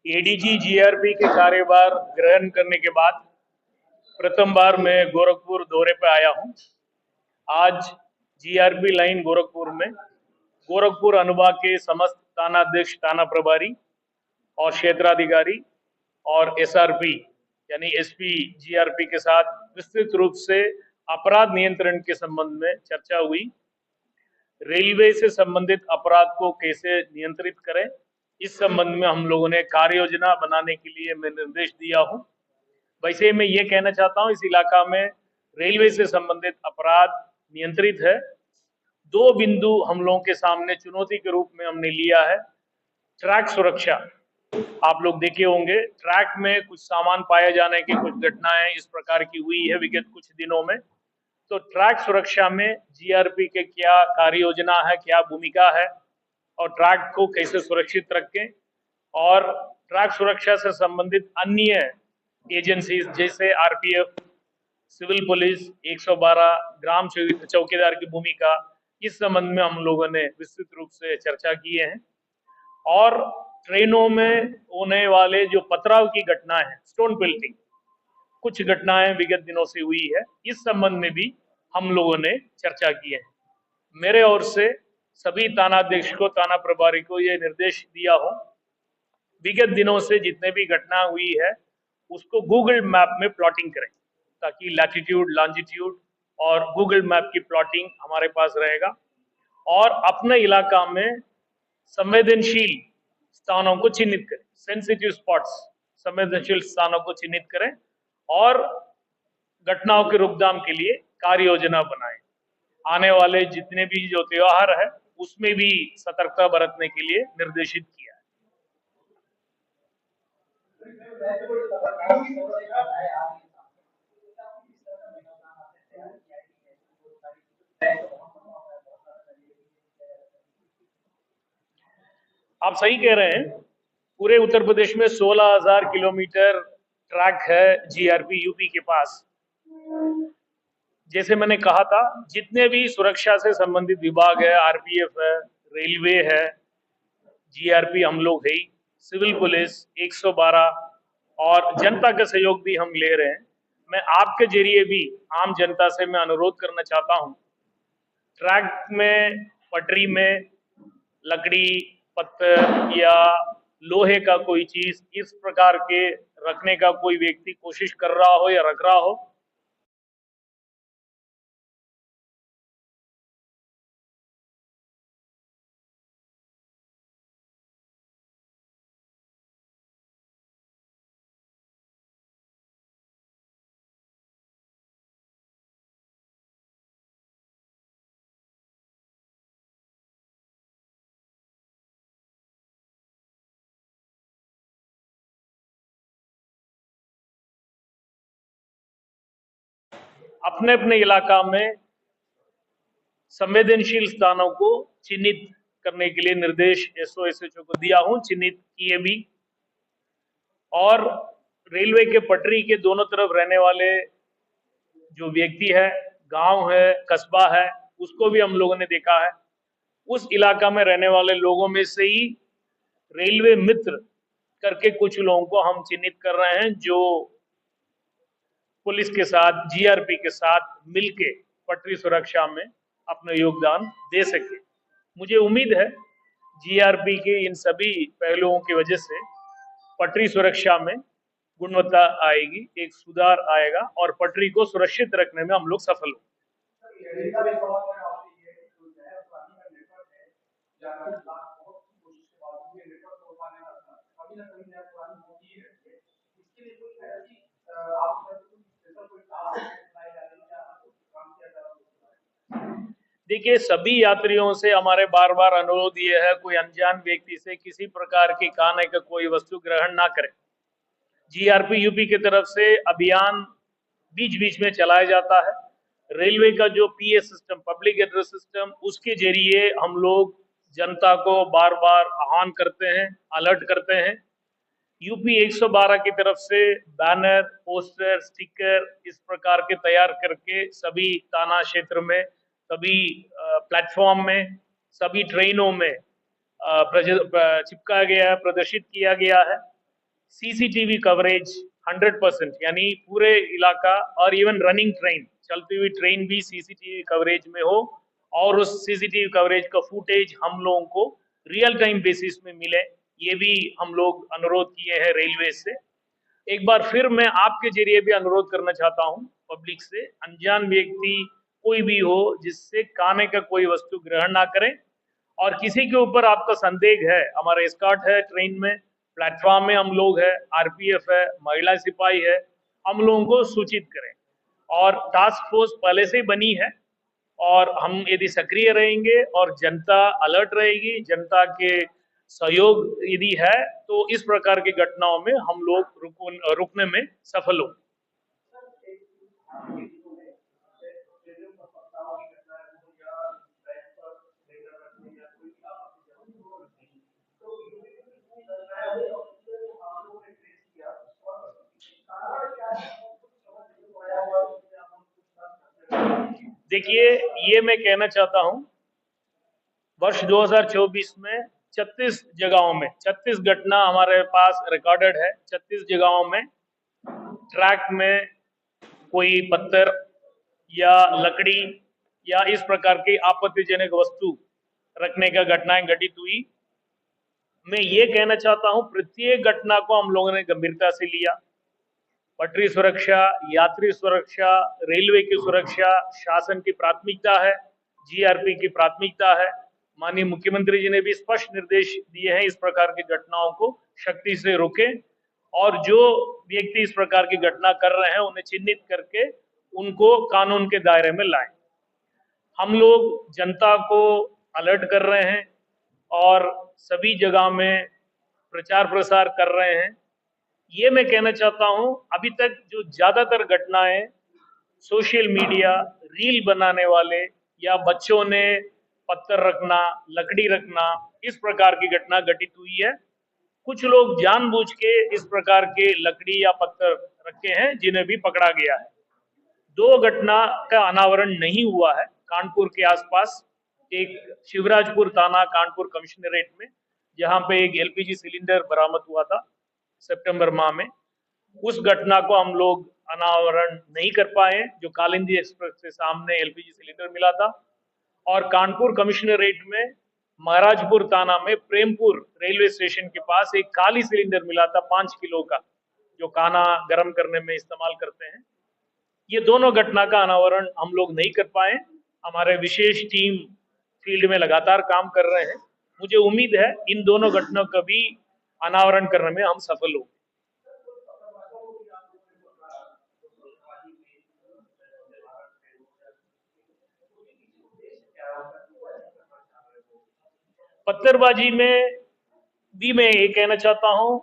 ADG GRP के कार्यभार ग्रहण करने के बाद प्रथम बार मैं गोरखपुर दौरे पर आया हूं। आज जीआरपी लाइन गोरखपुर में गोरखपुर अनुभाग के समस्त थानाध्यक्ष, थाना प्रभारी और क्षेत्राधिकारी और एसआरपी यानी एसपी जीआरपी के साथ विस्तृत रूप से अपराध नियंत्रण के संबंध में चर्चा हुई। रेलवे से संबंधित अपराध को कैसे नियंत्रित करें, इस संबंध में हम लोगों ने कार्य योजना बनाने के लिए मैं निर्देश दिया हूं। वैसे मैं ये कहना चाहता हूं, इस इलाका में रेलवे से संबंधित अपराध नियंत्रित है। दो बिंदु हम लोगों के सामने चुनौती के रूप में हमने लिया है। ट्रैक सुरक्षा, आप लोग देखे होंगे ट्रैक में कुछ सामान पाए जाने की कुछ घटनाएं इस प्रकार की हुई है विगत कुछ दिनों में। तो ट्रैक सुरक्षा में जीआरपी के क्या कार्य योजना है, क्या भूमिका है और ट्रैक को कैसे सुरक्षित रखें, और ट्रैक सुरक्षा से संबंधित अन्य एजेंसीज जैसे आरपीएफ, सिविल पुलिस, 112, ग्राम चौकीदार की भूमिका, इस संबंध में हम लोगों ने विस्तृत रूप से चर्चा किए हैं। और ट्रेनों में होने वाले जो पथराव की घटना है, स्टोन पेल्टिंग, कुछ घटनाएं विगत दिनों से हुई है, इस संबंध में भी हम लोगों ने चर्चा की है। मेरे ओर से सभी थानाध्यक्ष को, थाना प्रभारी को यह निर्देश दिया हो, विगत दिनों से जितने भी घटना हुई है उसको गूगल मैप में प्लॉटिंग करें, ताकि लैटिट्यूड, लॉन्जिट्यूड और गूगल मैप की प्लॉटिंग हमारे पास रहेगा। और अपने इलाका में संवेदनशील स्थानों को चिन्हित करें, सेंसिटिव स्पॉट्स, संवेदनशील स्थानों को चिन्हित करें और घटनाओं के रोकथाम के लिए कार्य योजना बनाएं। आने वाले जितने भी जो त्योहार है उसमें भी सतर्कता बरतने के लिए निर्देशित किया है। आप सही कह रहे हैं, पूरे उत्तर प्रदेश में 16,000 किलोमीटर ट्रैक है जीआरपी यूपी के पास। जैसे मैंने कहा था, जितने भी सुरक्षा से संबंधित विभाग है, आरपीएफ है, रेलवे है, जीआरपी हम लोग है, सिविल पुलिस, 112 और जनता का सहयोग भी हम ले रहे हैं। मैं आपके जरिए भी आम जनता से मैं अनुरोध करना चाहता हूं, ट्रैक में, पटरी में लकड़ी, पत्थर या लोहे का कोई चीज इस प्रकार के रखने का कोई व्यक्ति कोशिश कर रहा हो या रख रहा हो, अपने अपने इलाका में संवेदनशील स्थानों को चिन्हित करने के लिए निर्देश एसओ को दिया हूं, चिन्हित किए भी। और रेलवे के पटरी के दोनों तरफ रहने वाले जो व्यक्ति है, गांव है, कस्बा है, उसको भी हम लोगों ने देखा है। उस इलाका में रहने वाले लोगों में से ही रेलवे मित्र करके कुछ लोगों को हम चिन्हित कर रहे हैं, जो पुलिस के साथ, जीआरपी के साथ मिलके पटरी सुरक्षा में अपना योगदान दे सके। मुझे उम्मीद है जीआरपी के इन सभी पहलुओं की वजह से पटरी सुरक्षा में गुणवत्ता आएगी, एक सुधार आएगा और पटरी को सुरक्षित रखने में हम लोग सफल होंगे। देखिए, सभी यात्रियों से हमारे बार बार अनुरोध ये है, कोई अनजान व्यक्ति से किसी प्रकार की खाने का कोई वस्तु ग्रहण ना करें। जीआरपी यूपी की तरफ से अभियान बीच बीच में चलाया जाता है। रेलवे का जो PA system, public address system, उसके जरिए हम लोग जनता को बार बार आह्वान करते हैं, अलर्ट करते हैं। यूपी 112 की तरफ से बैनर, पोस्टर, स्टिकर इस प्रकार के तैयार करके सभी थाना क्षेत्र में सभी प्लेटफॉर्म में, सभी ट्रेनों में चिपका गया है, प्रदर्शित किया गया है। सीसीटीवी कवरेज 100%, यानी पूरे इलाका और इवन रनिंग ट्रेन, चलती हुई ट्रेन भी सीसीटीवी कवरेज में हो, और उस सीसीटीवी कवरेज का फुटेज हम लोगों को रियल टाइम बेसिस में मिले, ये भी हम लोग अनुरोध किए हैं रेलवे से। एक बार फिर मैं आपके जरिए भी अनुरोध करना चाहता हूं पब्लिक से, अनजान व्यक्ति कोई भी हो जिससे खाने का कोई वस्तु ग्रहण ना करें, और किसी के ऊपर आपका संदेह है, हमारा एस्कॉर्ट है ट्रेन में, प्लेटफॉर्म में हम लोग है, आरपीएफ है, महिला सिपाही है, हम लोगों को सूचित करें। और टास्क फोर्स पहले से ही बनी है, और हम यदि सक्रिय रहेंगे और जनता अलर्ट रहेगी, जनता के सहयोग यदि है, तो इस प्रकार की घटनाओं में हम लोग रुकने में सफल हो। देखिए, ये मैं कहना चाहता हूं, वर्ष 2024 में 36 जगहों में 36 घटना हमारे पास रिकॉर्डेड है। 36 जगहों में ट्रैक में कोई पत्थर या लकड़ी या इस प्रकार की आपत्तिजनक वस्तु रखने का घटनाएं घटित हुई। मैं ये कहना चाहता हूं, प्रत्येक घटना को हम लोगों ने गंभीरता से लिया। पटरी सुरक्षा, यात्री सुरक्षा, रेलवे की सुरक्षा शासन की प्राथमिकता है, जीआरपी की प्राथमिकता है। माननीय मुख्यमंत्री जी ने भी स्पष्ट निर्देश दिए हैं, इस प्रकार की घटनाओं को शक्ति से रोकें, और जो व्यक्ति इस प्रकार की घटना कर रहे हैं उन्हें चिन्हित करके उनको कानून के दायरे में लाएं। हम लोग जनता को अलर्ट कर रहे हैं और सभी जगह में प्रचार प्रसार कर रहे हैं। ये मैं कहना चाहता हूं, अभी तक जो ज्यादातर घटनाएं सोशल मीडिया, रील बनाने वाले या बच्चों ने पत्थर रखना, लकड़ी रखना, इस प्रकार की घटना घटित हुई है। कुछ लोग जानबूझ के इस प्रकार के लकड़ी या पत्थर रखे हैं, जिन्हें भी पकड़ा गया है। 2 घटना का अनावरण नहीं हुआ है कानपुर के आसपास, एक शिवराजपुर थाना कानपुर कमिश्नरेट में, जहां पे एक एलपीजी सिलेंडर बरामद हुआ था सितंबर माह में। उस घटना को हम लोग अनावरण नहीं कर पाए, जो कालिंदी एक्सप्रेस के सामने एलपीजी सिलेंडर मिला था। और कानपुर कमिश्नरेट में महाराजपुर थाना में प्रेमपुर रेलवे स्टेशन के पास एक खाली सिलेंडर मिला था 5 किलो का, जो खाना गर्म करने में इस्तेमाल करते हैं। ये दोनों घटना का अनावरण हम लोग नहीं कर पाए। हमारे विशेष टीम फील्ड में लगातार काम कर रहे हैं। मुझे उम्मीद है इन दोनों घटनाओं का भी अनावरण करने में हम सफल होंगे। पत्थरबाजी में भी मैं ये कहना चाहता हूं,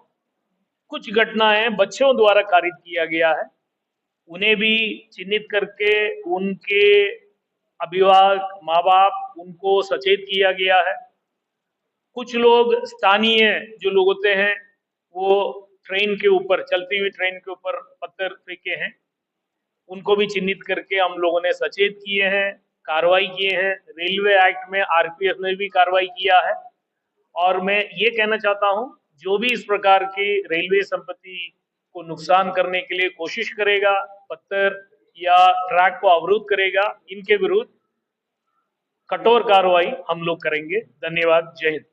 कुछ घटनाएं बच्चों द्वारा कारित किया गया है, उन्हें भी चिन्हित करके उनके अभिभावक, माँ बाप, उनको सचेत किया गया है। कुछ लोग स्थानीय जो लोग होते हैं वो ट्रेन के ऊपर, चलती हुई ट्रेन के ऊपर पत्थर फेंके हैं, उनको भी चिन्हित करके हम लोगों ने सचेत किए हैं, कार्रवाई किए हैं। रेलवे एक्ट में आरपीएफ ने भी कार्रवाई किया है। और मैं ये कहना चाहता हूं, जो भी इस प्रकार की रेलवे संपत्ति को नुकसान करने के लिए कोशिश करेगा, पत्थर या ट्रैक को अवरुद्ध करेगा, इनके विरुद्ध कठोर कार्रवाई हम लोग करेंगे। धन्यवाद। जय हिंद।